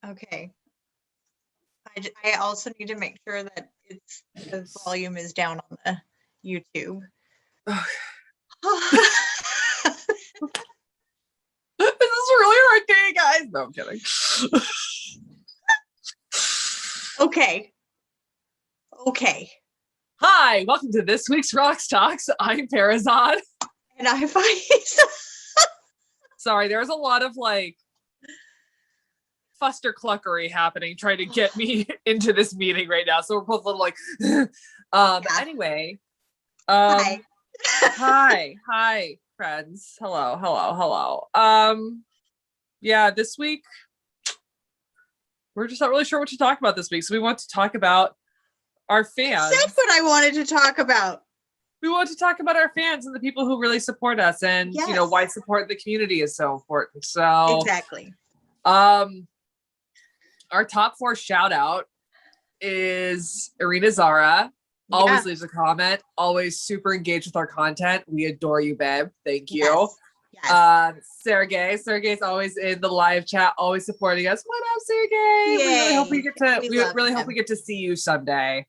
Okay. I also need to make sure that the volume is down on the YouTube. This is a really hard day, guys. No, I'm kidding. Okay. Hi, welcome to this week's Rocks Talks. I'm Perizaad. And I'm Faizeh. Sorry, there's a lot of fuster-cluckery happening trying to get me into this meeting right now. So we're both a little anyway. Hi. Hi, friends. Hello. Yeah, this week we're just not really sure what to talk about this week. So we want to talk about our fans. That's what I wanted to talk about. We want to talk about our fans and the people who really support us, and why support the community is so important. So exactly. Our top 4 shout out is Irina Zara. Always leaves a comment, always super engaged with our content. We adore you, babe. Thank you. Yes. Sergey. Sergey's always in the live chat, always supporting us. What up, Sergey? Yay. We really hope we get to see you someday.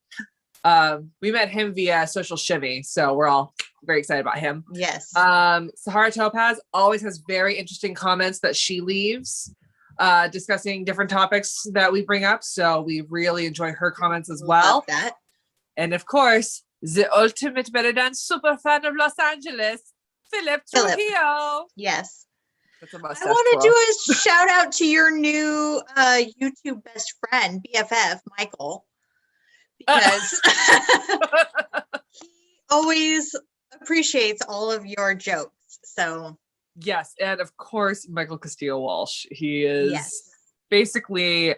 We met him via Social Shivvy, so we're all very excited about him. Yes. Sahara Topaz always has very interesting comments that she leaves, discussing different topics that we bring up. So we really enjoy her comments as well. Love that. And of course, the ultimate better than super fan of Los Angeles, Philip Trujillo. Yes. That's a mustache I want to do a shout out to your new YouTube best friend, BFF, Michael, because he always appreciates all of your jokes. So yes, and of course, Michael Castillo Walsh. He is basically,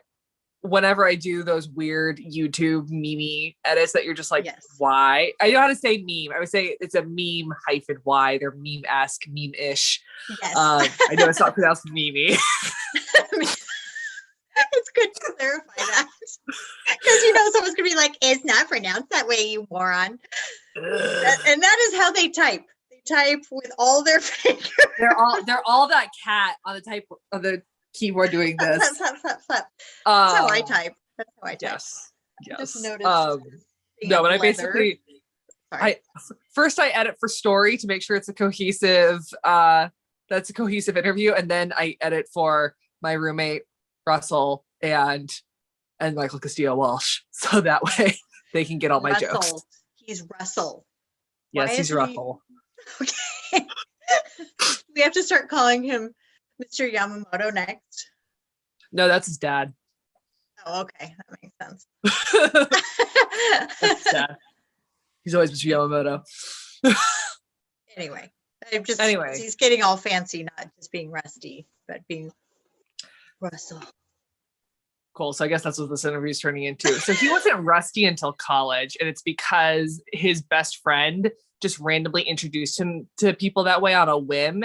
whenever I do those weird YouTube meme edits that you're just like, why? I know how to say meme. I would say it's a meme -y. They're meme-esque, meme-ish. Yes. I know it's not pronounced meme-y. It's good to clarify that. Because someone's going to be like, it's not pronounced that way, you moron. And that is how they type. They type with all their fingers. They're all that cat on the type of the keyboard doing this. Slap. That's how I type. Yes. Just noticed. No, but I basically, first I edit for story to make sure it's a cohesive, that's a cohesive interview, and then I edit for my roommate Russell and Michael Castillo Walsh, so that way they can get all my jokes. He's Russell. Yes, he's Russell. Okay. We have to start calling him Mr. Yamamoto next. No, that's his dad. Oh, okay. That makes sense. That's his dad. He's always Mr. Yamamoto. Anyway, he's getting all fancy, not just being Rusty, but being Russell. Cool. So I guess that's what this interview is turning into. So he wasn't Rusty until college, and it's because his best friend just randomly introduced him to people that way on a whim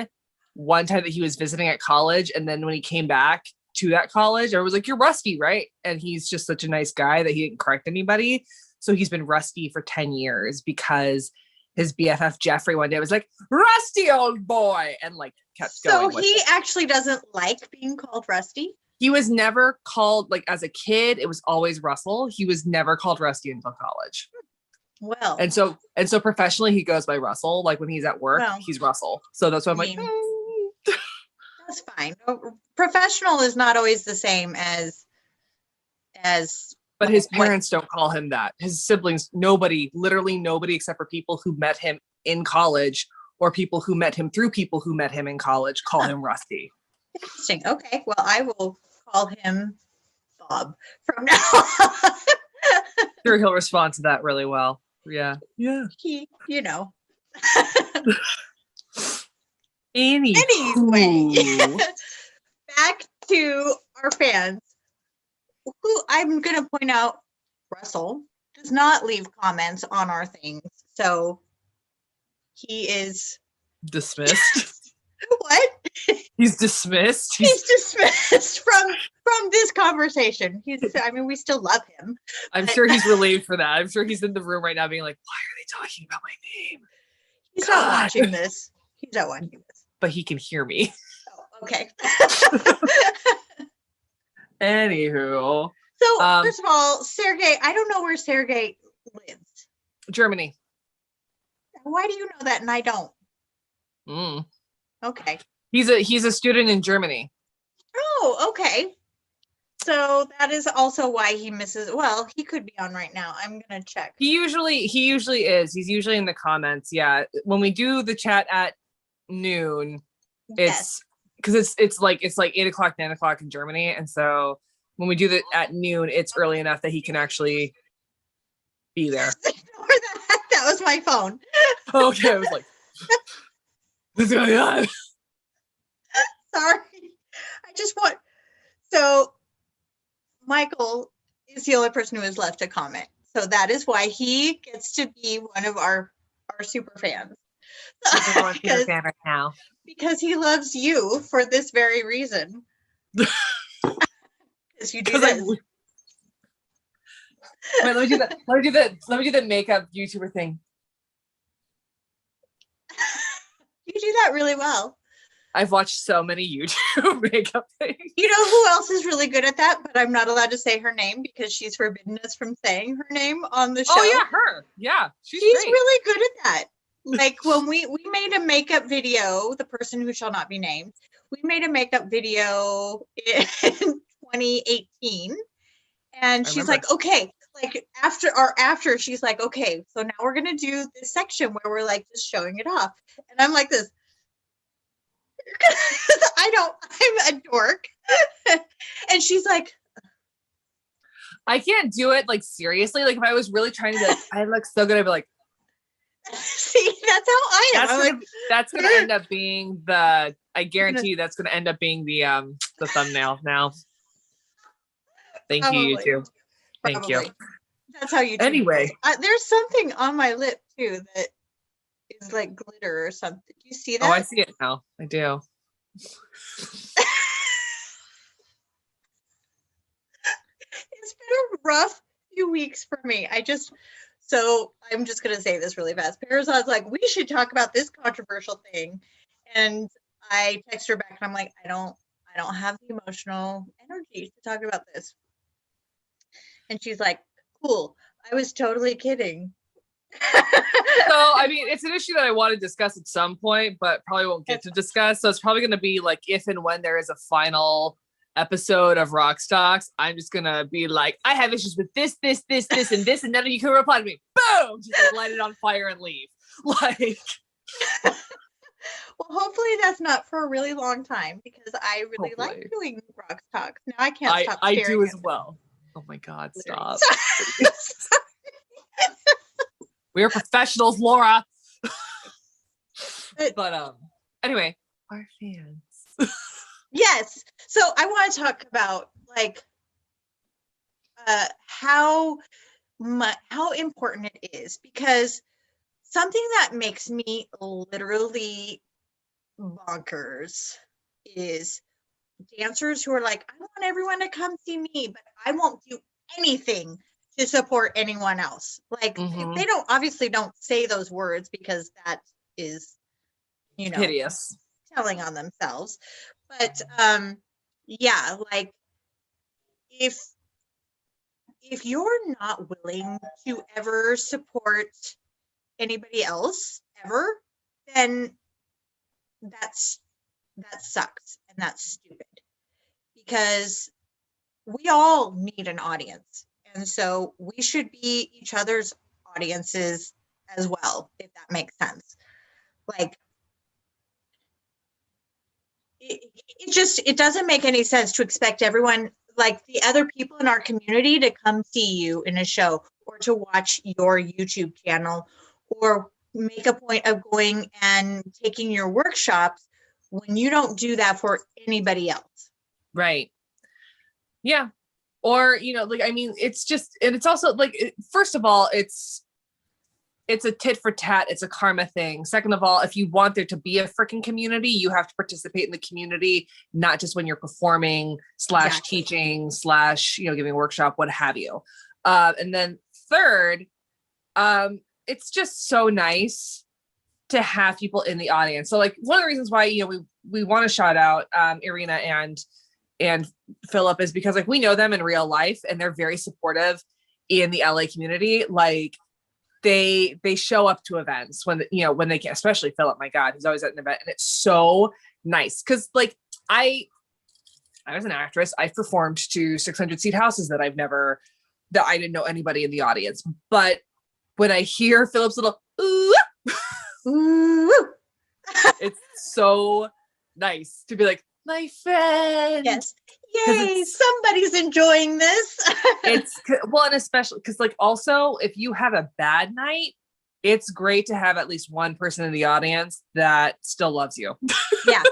one time that he was visiting at college. And then when he came back to that college, I was like, you're Rusty, right? And he's just such a nice guy that he didn't correct anybody. So he's been Rusty for 10 years because his BFF Jeffrey one day was like, Rusty, old boy, and kept going. So he actually doesn't like being called Rusty? He was never called, as a kid, it was always Russell. He was never called Rusty until college. Well. And so professionally, he goes by Russell. When he's at work, he's Russell. So that's why I'm like, that's fine. Professional is not always the same as. But his parents don't call him that. His siblings, literally nobody except for people who met him in college or people who met him through people who met him in college call him Rusty. Interesting. Okay. Well, I will call him Bob from now on. Sure, he'll respond to that really well. Yeah. He, Anyway, back to our fans, who I'm going to point out, Russell does not leave comments on our things, so he is dismissed. What? He's dismissed. He's dismissed from this conversation. We still love him. I'm sure he's relieved for that. I'm sure he's in the room right now being like, why are they talking about my name? He's not watching this. But he can hear me. Oh, okay. Anywho. So first of all, Sergey, I don't know where Sergey lives. Germany. Why do you know that and I don't? Mm. Okay. He's a student in Germany. Oh, okay. So that is also why he misses. Well, he could be on right now. I'm gonna check. He usually is. He's usually in the comments. Yeah. When we do the chat at noon, it's because it's like 8:00, 9:00 in Germany. And so when we do that at noon, it's early enough that he can actually be there. That was my phone. Okay, I was like, what's going on? Sorry. I just want so Michael is the only person who has left a comment. So that is why he gets to be one of our super fans. Because, fan right now. Because he loves you for this very reason. Because you do this. Wait, let me do that. Let me do the makeup YouTuber thing. You do that really well. I've watched so many YouTube makeup things. You know who else is really good at that, but I'm not allowed to say her name because she's forbidden us from saying her name on the show. Oh yeah, her. Yeah, she's really good at that. Like when we made a makeup video, the person who shall not be named, we made a makeup video in 2018, and she's like, okay, like after she's like, okay, so now we're gonna do this section where we're like just showing it off, and I'm like this. I'm a dork. And she's like, I can't do it like seriously. Like if I was really trying to, I look so good. I'd be like, see, that's how I am. That's gonna end up being the. I guarantee you that's gonna end up being the thumbnail now. Thank you, YouTube. Thank you. That's how you. Anyway, there's something on my lip too that is like glitter or something. Do you see that? Oh, I see it now. I do. It's been a rough few weeks for me. So I'm just going to say this really fast. Perizaad's like, we should talk about this controversial thing. And I text her back and I'm like, I don't have the emotional energy to talk about this. And she's like, cool. I was totally kidding. So, I mean, it's an issue that I want to discuss at some point, but probably won't get to discuss. So it's probably going to be like if and when there is a final episode of Rock Stocks, I'm just going to be like, I have issues with this, and this, and none of you can reply to me. Boom! Just like, light it on fire and leave. Like. Well, hopefully that's not for a really long time because I really like doing Rock Stocks. Now I can't stop staring. I do as well. Oh my God, stop. We are professionals, Laura. But anyway, our fans. Yes. So I want to talk about like how important it is, because something that makes me literally bonkers is dancers who are like, I want everyone to come see me, but I won't do anything to support anyone else. Like they don't say those words because that is, hideous, telling on themselves. But yeah, like if you're not willing to ever support anybody else ever, then that sucks and that's stupid, because we all need an audience. And so we should be each other's audiences as well, if that makes sense. Like, it doesn't make any sense to expect everyone, like the other people in our community, to come see you in a show or to watch your YouTube channel or make a point of going and taking your workshops when you don't do that for anybody else. Right. Yeah. Or, like, I mean, it's just, and it's also like, first of all, it's a tit for tat. It's a karma thing. Second of all, if you want there to be a freaking community, you have to participate in the community, not just when you're performing / teaching / giving a workshop, what have you. And then third, it's just so nice to have people in the audience. So like one of the reasons why, we want to shout out Irina and and Philip is because like we know them in real life and they're very supportive in the LA community. Like they show up to events when when they can, especially Philip. My God, he's always at an event, and it's so nice because like I was an actress. I've performed to 600 seat houses that I didn't know anybody in the audience. But when I hear Philip's little ooh, ooh, it's so nice to be like, my friend. Yes. Yay, somebody's enjoying this. It's well, and especially because like also if you have a bad night, it's great to have at least one person in the audience that still loves you. Yeah,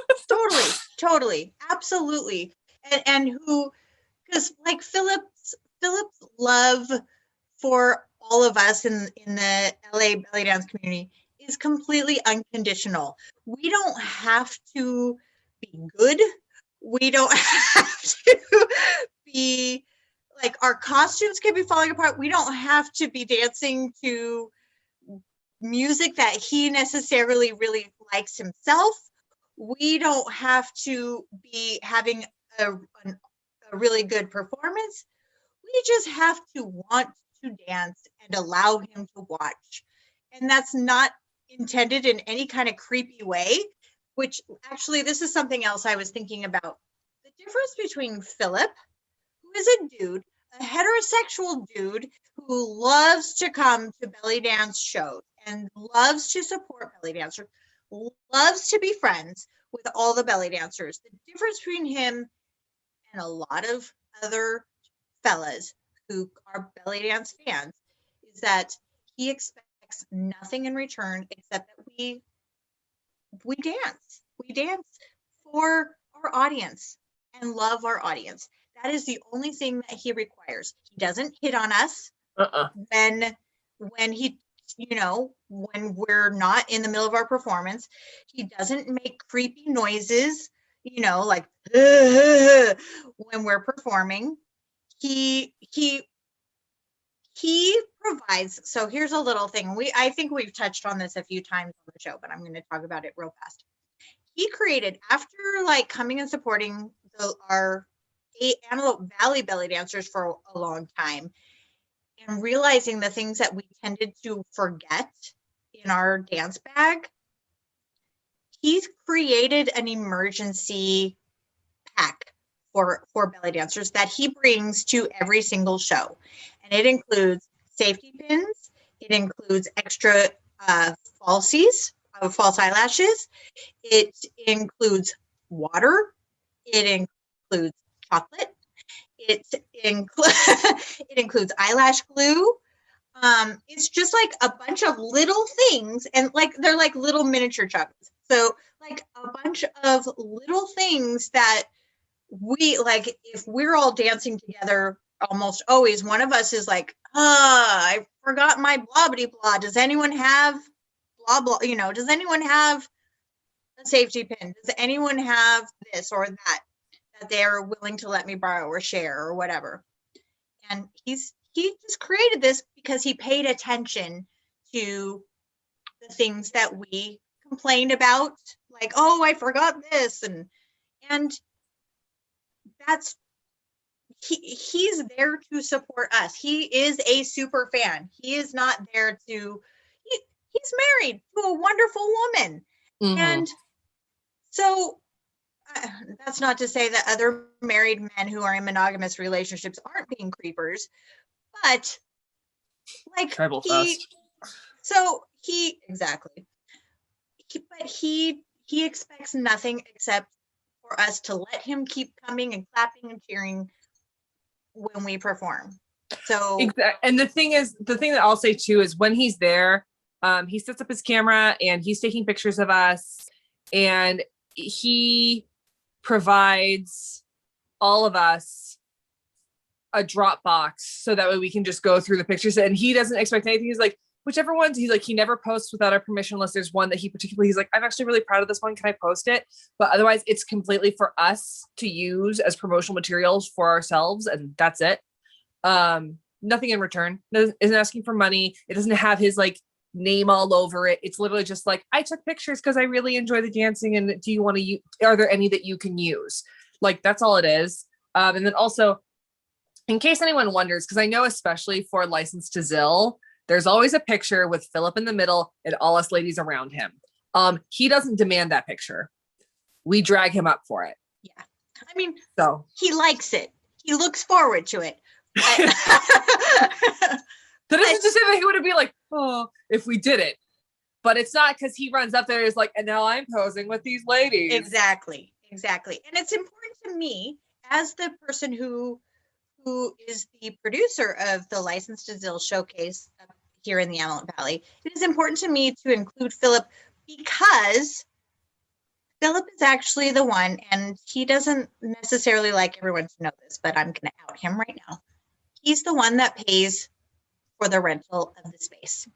totally. Absolutely. And who, because like Philip's love for all of us in the LA belly dance community is completely unconditional. We don't have to be good. We don't have to be like, our costumes can be falling apart. We don't have to be dancing to music that he necessarily really likes himself. We don't have to be having a really good performance. We just have to want to dance and allow him to watch. And that's not intended in any kind of creepy way, which actually, this is something else I was thinking about. The difference between Philip, who is a dude, a heterosexual dude who loves to come to belly dance shows and loves to support belly dancers, loves to be friends with all the belly dancers. The difference between him and a lot of other fellas who are belly dance fans is that he expects nothing in return except that we dance. We dance for our audience and love our audience. That is the only thing that he requires. He doesn't hit on us when he, when we're not in the middle of our performance. He doesn't make creepy noises, like when we're performing. He provides. So here's a little thing. I think we've touched on this a few times on the show, but I'm going to talk about it real fast. He created, after like coming and supporting our Antelope Valley belly dancers for a long time, and realizing the things that we tended to forget in our dance bag, he's created an emergency pack for belly dancers that he brings to every single show. And it includes safety pins. It includes extra falsies, false eyelashes. It includes water. It includes chocolate. It includes eyelash glue. It's just like a bunch of little things, and like they're like little miniature chocolates. So like a bunch of little things that we like, if we're all dancing together, almost always one of us is like, I forgot my blah blah blah. Does anyone have blah blah? Does anyone have a safety pin? Does anyone have this or that they're willing to let me borrow or share or whatever? And he just created this because he paid attention to the things that we complained about, like, oh, I forgot this, and that's he's there to support us. He is a super fan. He is not there to he's married to a wonderful woman. Mm-hmm. And so that's not to say that other married men who are in monogamous relationships aren't being creepers, but like he expects nothing except for us to let him keep coming and clapping and cheering when we perform. So exactly. And the thing that I'll say too is when he's there, he sets up his camera and he's taking pictures of us, and he provides all of us a Dropbox so that way we can just go through the pictures, and he doesn't expect anything. He's like, whichever ones, he's like, he never posts without our permission unless there's one that he particularly, he's like, I'm actually really proud of this one. Can I post it? But otherwise it's completely for us to use as promotional materials for ourselves. And that's it. Nothing in return. Isn't asking for money. It doesn't have his like name all over it. It's literally just like, I took pictures because I really enjoy the dancing. And do you want to are there any that you can use? Like that's all it is. And then also, in case anyone wonders, because I know especially for License to Zill, there's always a picture with Philip in the middle and all us ladies around him. He doesn't demand that picture. We drag him up for it. Yeah. I mean, so he likes it. He looks forward to it. That isn't to say that he would be like, oh, if we did it. But it's not, because he runs up there and is like, and now I'm posing with these ladies. Exactly. And it's important to me as the person who is the producer of the License to Zill showcase here in the Avalon Valley. It is important to me to include Philip because Philip is actually the one, and he doesn't necessarily like everyone to know this, but I'm going to out him right now. He's the one that pays for the rental of the space.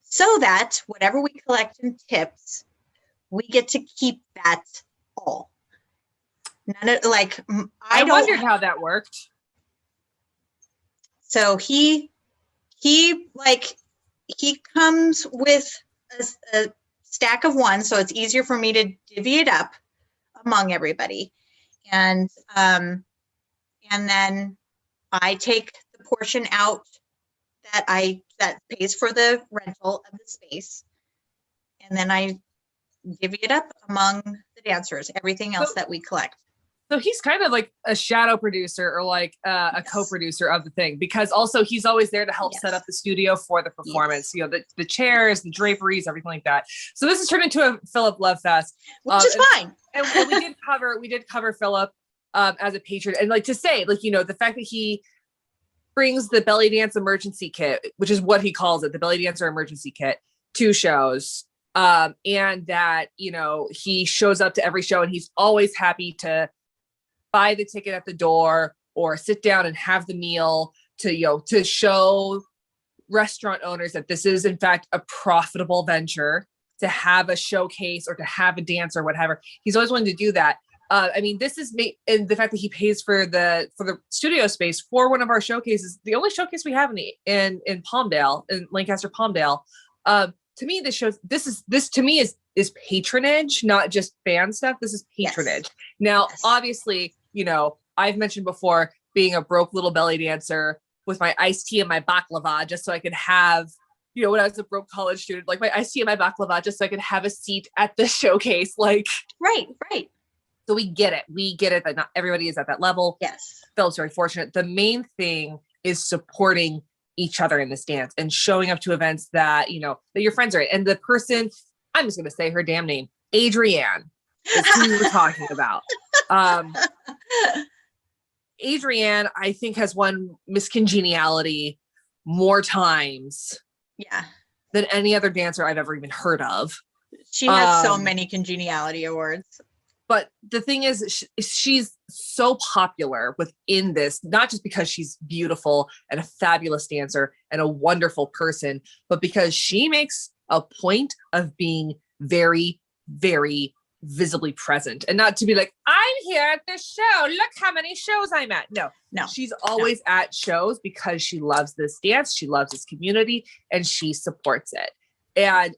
So that whatever we collect in tips, we get to keep that all. None of, like, I wondered how that worked. So he comes with a stack of one, so it's easier for me to divvy it up among everybody. And then I take the portion out that pays for the rental of the space. And then I divvy it up among the dancers, everything else that we collect. So he's kind of like a shadow producer or like a co-producer of the thing, because also he's always there to help set up the studio for the performance, you know, the chairs, the draperies, everything like that. So this has turned into a Philip Lovefest. Which is fine. And we did cover Philip as a patron. And like to say, like, you know, the fact that he brings the belly dance emergency kit, which is what he calls it, the belly dancer emergency kit, to shows. And that, you know, he shows up to every show and he's always happy to buy the ticket at the door or sit down and have the meal to, you know, to show restaurant owners that this is in fact a profitable venture, to have a showcase or to have a dance or whatever. He's always wanted to do that. I mean, this is and the fact that he pays for the studio space for one of our showcases, the only showcase we have in Palmdale, in Lancaster, Palmdale. To me, this to me is patronage, not just fan stuff. This is patronage. Yes. Now, obviously, you know, I've mentioned before being a broke little belly dancer with my iced tea and my baklava, just so I could have, you know, when I was a broke college student, like my iced tea and my baklava, just so I could have a seat at the showcase. Like, right. So we get it that not everybody is at that level. Yes. Philip's very fortunate. The main thing is supporting each other in this dance and showing up to events that, you know, that your friends are at. And the person, I'm just going to say her damn name, Adrienne, is who we were talking about. Adrienne, I think, has won Miss Congeniality more times than any other dancer I've ever even heard of. She has so many Congeniality awards. But the thing is, she's so popular within this, not just because she's beautiful and a fabulous dancer and a wonderful person, but because she makes a point of being very, very visibly present, and not to be like, I'm here at this show, look how many shows I'm at. No, she's always at shows because she loves this dance, she loves this community, and she supports it. And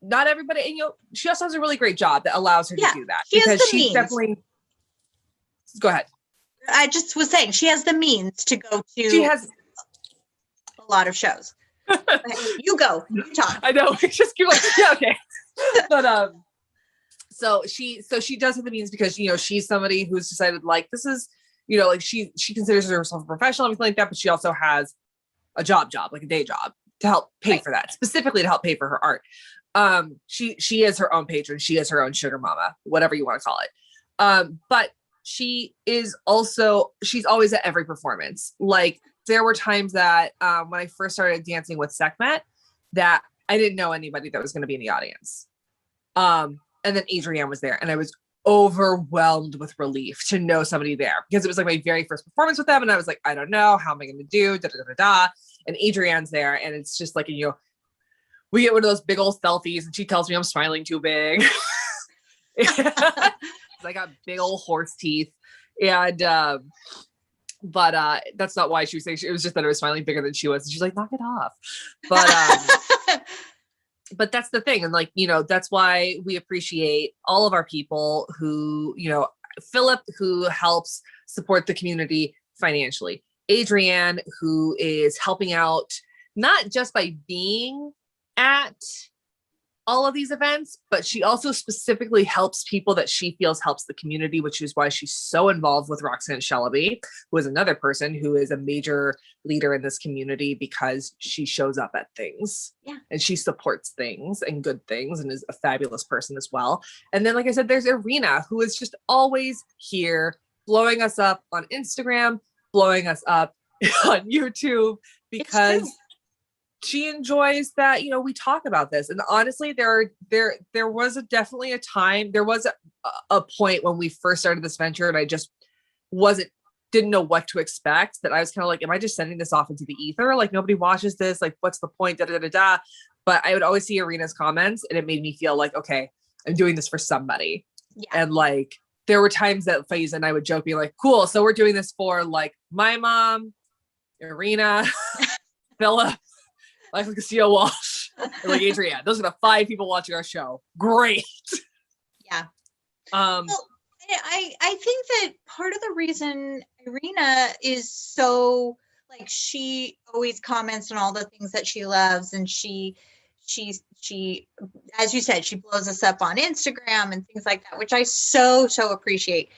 not everybody, and you know, she also has a really great job that allows her to do that, because she's definitely. Go ahead. I just was saying she has the means to go to. She has a lot of shows. You talk. I know. We just keep like, yeah, okay. But so she does have the means because, you know, she's somebody who's decided, like, this is, you know, like she considers herself a professional, everything like that, but she also has a job, like a day job, to help pay for that, specifically to help pay for her art. She is her own patron. She is her own sugar mama, whatever you want to call it. But she's always at every performance. Like, there were times that, when I first started dancing with Sekhmet, that I didn't know anybody that was going to be in the audience. And then Adrienne was there, and I was overwhelmed with relief to know somebody there, because it was like my very first performance with them. And I was like, I don't know, how am I going to do? And Adrienne's there. And it's just like, you know, we get one of those big old selfies and she tells me I'm smiling too big. I got big old horse teeth. And, but that's not why she was saying, it was just that I was smiling bigger than she was. And she's like, knock it off. But that's the thing. And like, you know, that's why we appreciate all of our people who, you know, Philip, who helps support the community financially. Adrienne, who is helping out not just by being at all of these events, but she also specifically helps people that she feels helps the community, which is why she's so involved with Roxanne Shalaby, who is another person who is a major leader in this community because she shows up at things and she supports things and good things and is a fabulous person as well. And then, like I said, there's Irina, who is just always here blowing us up on Instagram, blowing us up on YouTube, because she enjoys that, you know, we talk about this. And honestly, there was definitely a time, there was a point when we first started this venture and I just didn't know what to expect, that I was kind of like, am I just sending this off into the ether? Like, nobody watches this. Like, what's the point? Da, da, da, da. But I would always see Irina's comments and it made me feel like, okay, I'm doing this for somebody. Yeah. And like, there were times that Faizeh and I would joke, be like, cool, so we're doing this for like my mom, Irina, Philip, like Castillo Walsh, and like Adrienne. Those are the 5 people watching our show. Great. Yeah. Well, I think that part of the reason Irina is so, like, she always comments on all the things that she loves, and she as you said, she blows us up on Instagram and things like that, which I so appreciate.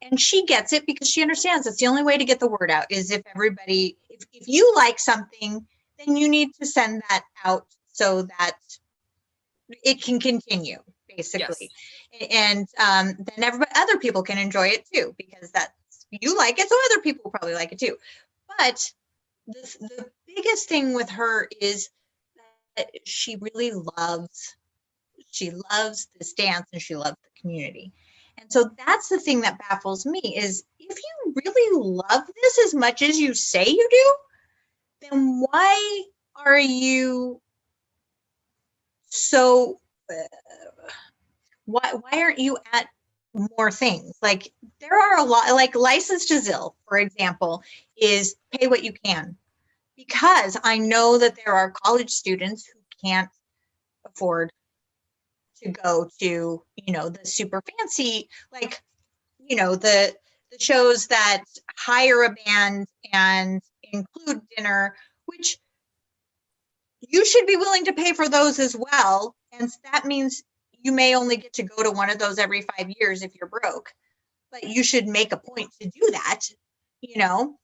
And she gets it because she understands it's the only way to get the word out is if everybody, if you like something, then you need to send that out so that it can continue, basically. Yes. And then other people can enjoy it too, because you like it, so other people will probably like it too. But the biggest thing with her is that she really loves this dance and she loves the community. And so that's the thing that baffles me is if you really love this as much as you say you do, then why are you so, why aren't you at more things? Like there are a lot, like License to Zill, for example, is pay what you can. Because I know that there are college students who can't afford to go to, you know, the super fancy, like, you know, the shows that hire a band and include dinner, which you should be willing to pay for those as well. And that means you may only get to go to one of those every 5 years if you're broke, but you should make a point to do that, you know?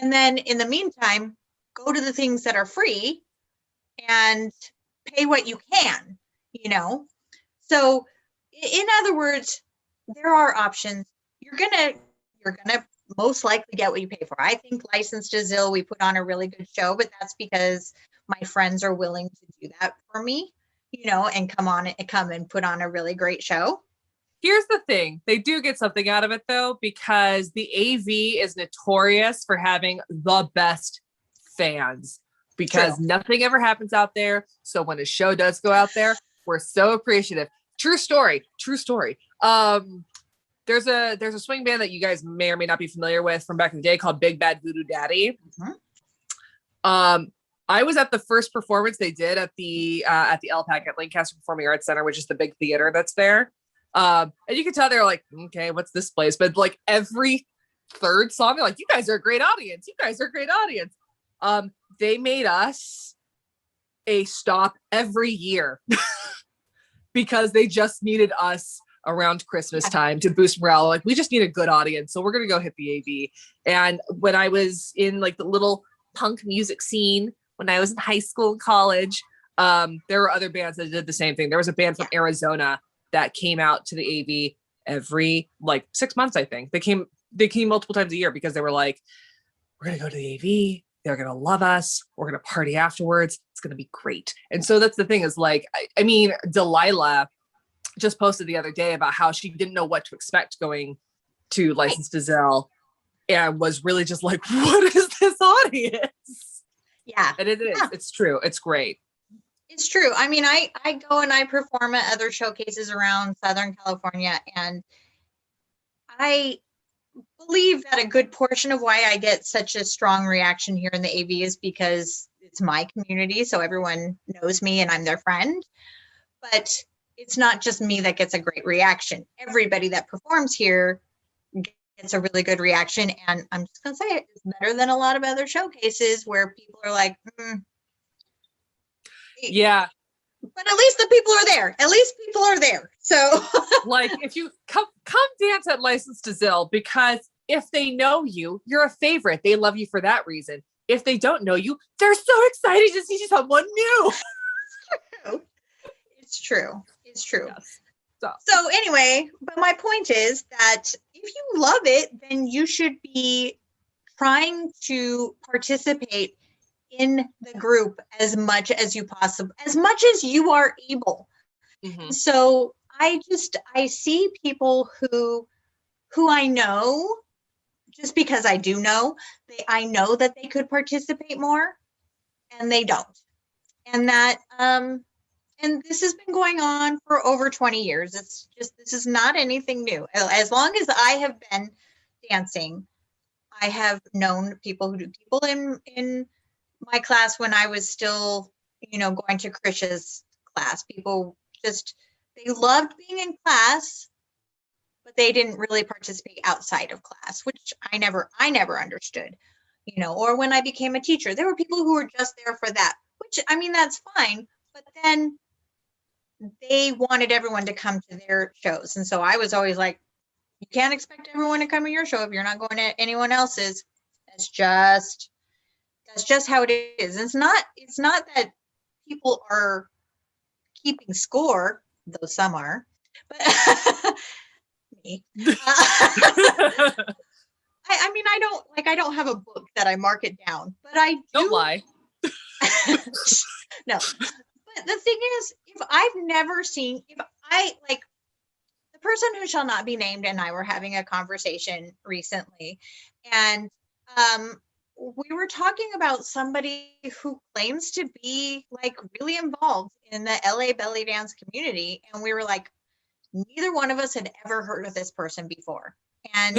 And then in the meantime, go to the things that are free and pay what you can, you know? So in other words, there are options. You're gonna most likely get what you pay for. I think License to Zill, we put on a really good show, but that's because my friends are willing to do that for me, you know, and come and put on a really great show. Here's the thing. They do get something out of it though, because the AV is notorious for having the best fans because nothing ever happens out there. So when a show does go out there, we're so appreciative. True story. There's a swing band that you guys may or may not be familiar with from back in the day called Big Bad Voodoo Daddy. Mm-hmm. I was at the first performance they did at the LPAC at Lancaster Performing Arts Center, which is the big theater that's there. And you can tell they're like, okay, what's this place? But like every third song, they're like, you guys are a great audience. You guys are a great audience. They made us a stop every year because they just needed us around Christmas time to boost morale. Like, we just need a good audience. So we're going to go hit the AV. And when I was in like the little punk music scene, when I was in high school and college, there were other bands that did the same thing. There was a band from Arizona that came out to the AV every like 6 months, I think. They came multiple times a year because they were like, we're going to go to the AV. They're going to love us. We're going to party afterwards. It's going to be great. And so that's the thing is like, I mean, Delilah just posted the other day about how she didn't know what to expect going to License to Zill and was really just like, what is this audience? Yeah. And it is. Yeah. It's true. It's great. It's true. I mean, I go and I perform at other showcases around Southern California, and I believe that a good portion of why I get such a strong reaction here in the AV is because it's my community, so everyone knows me and I'm their friend. But it's not just me that gets a great reaction. Everybody that performs here gets a really good reaction. And I'm just going to say it's better than a lot of other showcases where people are like, yeah. But at least the people are there. At least people are there. So like if you come dance at License to Zill, because if they know you, you're a favorite. They love you for that reason. If they don't know you, they're so excited to see someone new. It's true. It's true. Yes. So anyway, but my point is that if you love it, then you should be trying to participate in the group as much as you are able. Mm-hmm. So I see people who I know, just because I do know, I know that they could participate more and they don't. And that, and this has been going on for over 20 years. This is not anything new. As long as I have been dancing, I have known people in my class when I was still, going to Krisha's class. People they loved being in class, but they didn't really participate outside of class, which I never understood, or when I became a teacher, there were people who were just there for that, which, I mean, that's fine. But then they wanted everyone to come to their shows. And so I was always like, you can't expect everyone to come to your show if you're not going to anyone else's. That's just how it is. It's not that people are keeping score, though some are, but me. I mean, I don't have a book that I mark it down, but I do. Don't lie. No. But the thing is, if the person who shall not be named and I were having a conversation recently, and we were talking about somebody who claims to be like really involved in the LA belly dance community, and we were like, neither one of us had ever heard of this person before. And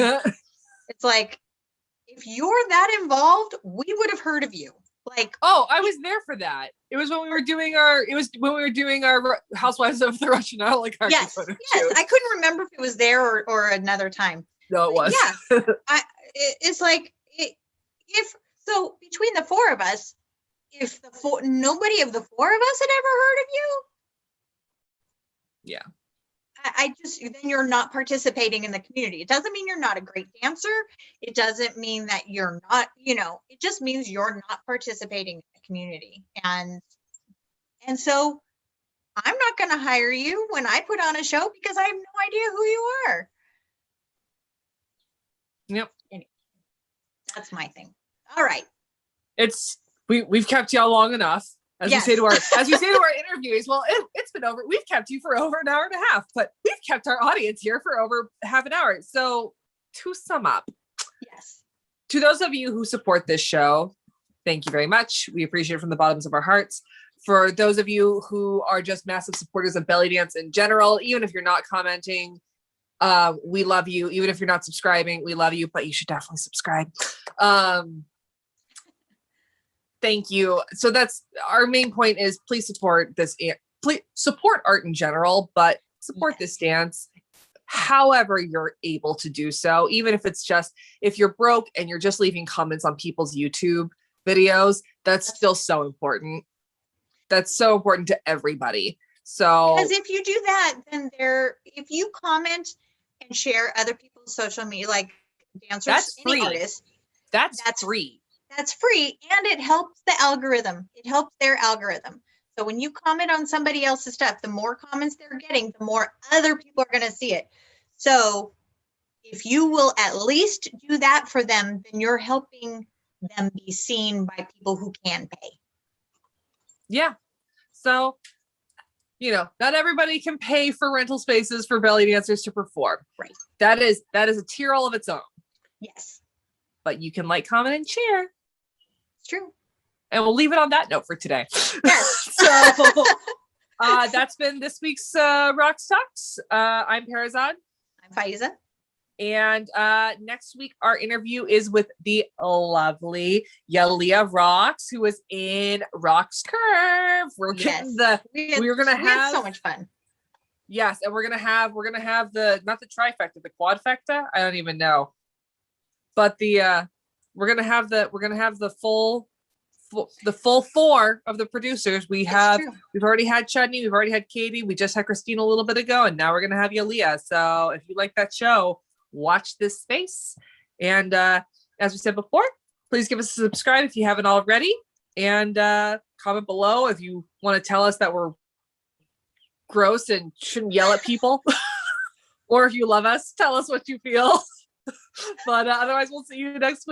it's like, if you're that involved, we would have heard of you. Like, oh, I was there for that. It was when we were doing our Housewives of the Russian Oligarchy. Yes, I couldn't remember if it was there or another time. No, it was. Yeah, it's like if so between the four of us, if nobody of the four of us had ever heard of you, yeah, then you're not participating in the community. It doesn't mean you're not a great dancer. It doesn't mean that you're not, it just means you're not participating in the community. And so I'm not going to hire you when I put on a show because I have no idea who you are. Yep. Anyway, that's my thing. All right. We've kept y'all long enough. As yes. we say to our interviewees, well, it's been over. We've kept you for over an hour and a half, but we've kept our audience here for over half an hour. So to sum up, yes, to those of you who support this show, thank you very much. We appreciate it from the bottoms of our hearts. For those of you who are just massive supporters of belly dance in general, even if you're not commenting, we love you. Even if you're not subscribing, we love you, but you should definitely subscribe. Thank you. So that's our main point is please support this. Please support art in general, but support this dance however you're able to do so. Even if it's just, if you're broke and you're just leaving comments on people's YouTube videos, that's still so important. That's so important to everybody. So because if you do that, then if you comment and share other people's social media, like dancers, that's free. Artists, that's free. That's free, and it helps the algorithm. It helps their algorithm. So when you comment on somebody else's stuff, the more comments they're getting, the more other people are going to see it. So if you will at least do that for them, then you're helping them be seen by people who can pay. Yeah. So, not everybody can pay for rental spaces for belly dancers to perform. Right. That is a tier all of its own. Yes. But you can like, comment, and share. It's true. And we'll leave it on that note for today. Yes. So that's been this week's Rocks Talks. I'm Perizaad. I'm Faizeh. And next week, our interview is with the lovely Yalia Rocks, who was in Rocks Curve. We're getting we had so much fun. Yes, and we're gonna have the not the trifecta, the quadfecta. I don't even know. but we're gonna have the full four of the producers. We've already had Chudney, we've already had Katie, we just had Christine a little bit ago, and now we're gonna have Yalia. So if you like that show, watch this space. And as we said before, please give us a subscribe if you haven't already, and comment below if you want to tell us that we're gross and shouldn't yell at people. Or if you love us, tell us what you feel. But otherwise, we'll see you next week.